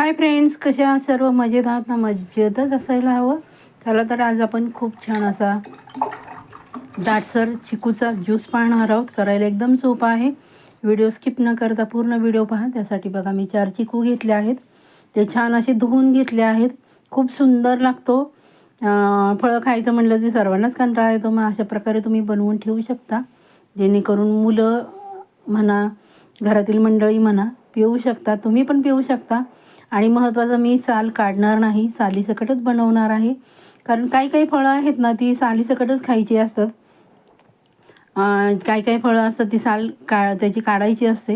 Hi friends, कशा आहात? सर्व मजेत आहात ना? मजेतच असायला हवं. चला तर आज आपण खूप छान असा दाटसर चिकूचा ज्यूस पाहणार आहोत. करायला एकदम सोपा आहे. व्हिडिओ स्किप न करता पूर्ण व्हिडिओ पहा. त्यासाठी बघा मी 4 चिकू घेतले आहेत. ते छान असे धुवून घेतले आहेत. खूप सुंदर लागतो. फळं खायचं म्हटलं की सर्वांनाच कंटाळा येतो. मग अशा प्रकारे तुम्ही बनवून ठेवू शकता, जेणेकरून मुलं म्हणा, घरातील मंडळी म्हणा, पिऊ शकता. तुम्ही पण पिऊ शकता. आणि महत्त्वाचं, मी साल काढणार नाही, सालीसकटच बनवणार आहे. कारण काही काही फळं आहेत ना, ती सालीसकटच खायची असतात. काही काही फळं असतात ती साल त्याची काढायची असते.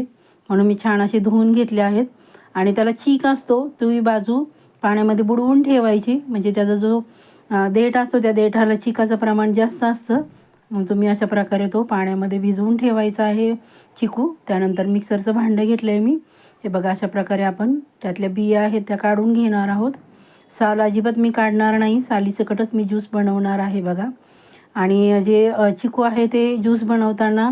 म्हणून मी छान असे धुवून घेतले आहेत. आणि त्याला चीक असतो, ती बाजू पाण्यामध्ये बुडवून ठेवायची. म्हणजे त्याचा जो देठ असतो, त्या देठाला चिकाचं प्रमाण जास्त असतं. मग तुम्ही अशा प्रकारे तो पाण्यामध्ये भिजवून ठेवायचा आहे चिकू. त्यानंतर मिक्सरचं भांडं घेतलं आहे मी. हे बघा, अशा प्रकारे आपण त्यातल्या बिया आहेत त्या काढून घेणार आहोत. साल अजिबात मी काढणार नाही, सालीसकटच मी ज्यूस बनवणार आहे बघा. आणि जे चिकू आहे ते ज्यूस बनवताना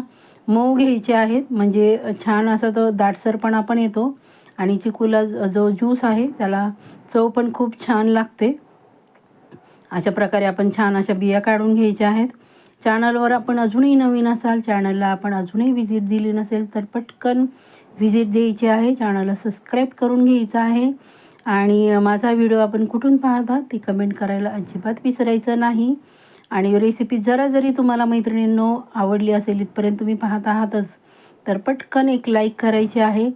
मऊ घ्यायचे आहेत, म्हणजे छान असा तो दाटसरपणा पण येतो. आणि चिकूला जो ज्यूस आहे त्याला चव पण खूप छान लागते. अशा प्रकारे आपण छान अशा बिया काढून घ्यायच्या आहेत. चॅनलवर आपण अजूनही नवीन असाल, चॅनलला आपण अजूनही व्हिजिट दिली नसेल तर पटकन व्हिजिट द्यायची आहे. चॅनलला सबस्क्राईब करून घ्यायचं आहे. आणि माझा व्हिडिओ आपण कुठून पाहता ती कमेंट करायला अजिबात विसरायचं नाही. आणि रेसिपी जरी तुम्हाला मैत्रिणींनो आवडली असेल, इथपर्यंत तुम्ही पाहत आहातच, तर पटकन एक लाईक करायची आहे.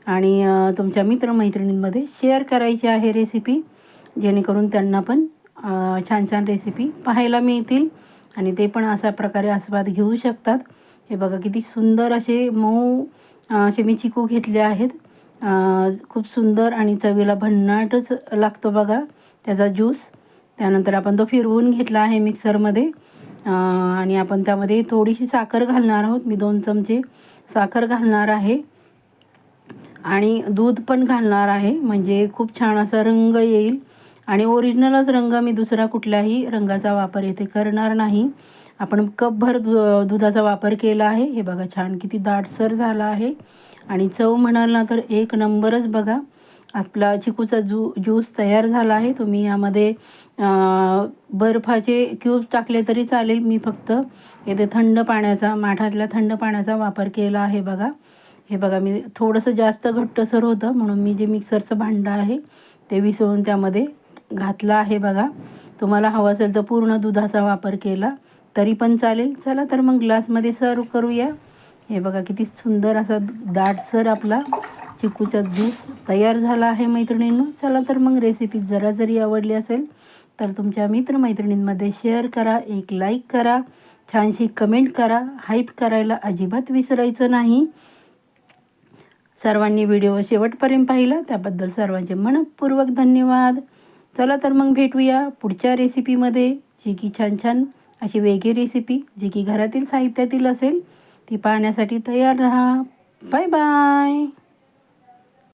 आणि तुमच्या मित्रमैत्रिणींमध्ये शेअर करायची आहे रेसिपी, जेणेकरून त्यांना पण छान छान रेसिपी पाहायला मिळतील आणि ते पण अशा प्रकारे आस्वाद घेऊ शकतात. हे बघा, किती सुंदर असे मऊ असे मी चिकू घेतले आहेत. खूप सुंदर आणि चवीला भन्नाटच लागतो बघा त्याचा ज्यूस. त्यानंतर आपण तो फिरवून घेतला आहे मिक्सरमध्ये. आणि आपण त्यामध्ये थोडीशी साखर घालणार आहोत. मी 2 चमचे साखर घालणार आहे. आणि दूध पण घालणार आहे, म्हणजे खूप छान असा रंग येईल. आणि ओरिजिनलच रंग, मी दुसरा कुठल्याही रंगाचा वापर इथे करणार नाही. आपण कपभर दुधाचा वापर केला आहे. हे बघा, छान किती दाटसर झाला आहे. आणि चव म्हणाल ना तर एक नंबरच बघा. आपला चिकूचा ज्यूस तयार झाला आहे. तुम्ही यामध्ये बर्फाचे क्यूब टाकले तरी चालेल. मी फक्त येथे थंड पाण्याचा, माठातल्या थंड पाण्याचा वापर केला आहे बघा. हे बघा, मी थोडंसं जास्त घट्टसर होतं म्हणून मी जे मिक्सरचं भांडं आहे ते विसळून त्यामध्ये घातलं आहे बघा. तुम्हाला हवं असेल तर पूर्ण दुधाचा वापर केला तरी पण चालेल. चला तर मग ग्लासमध्ये सर्व करूया. हे बघा, किती सुंदर असा दाटसर आपला चिकूचा ज्यूस तयार झाला आहे मैत्रिणींनो. चला तर मग रेसिपी जरी आवडली असेल तर तुमच्या मित्रमैत्रिणींमध्ये शेअर करा, एक लाईक करा, छानशी कमेंट करा. हाईप करायला अजिबात विसरायचं नाही. सर्वांनी व्हिडिओ शेवटपर्यंत पाहिला त्याबद्दल सर्वांचे मनःपूर्वक धन्यवाद. चला तर मग भेटूया पुढच्या रेसिपीमध्ये, जी की छान छान अशी वेगळी रेसिपी, जी की घरातील साहित्यातील असेल, ती पाहण्यासाठी तयार राहा. Bye bye.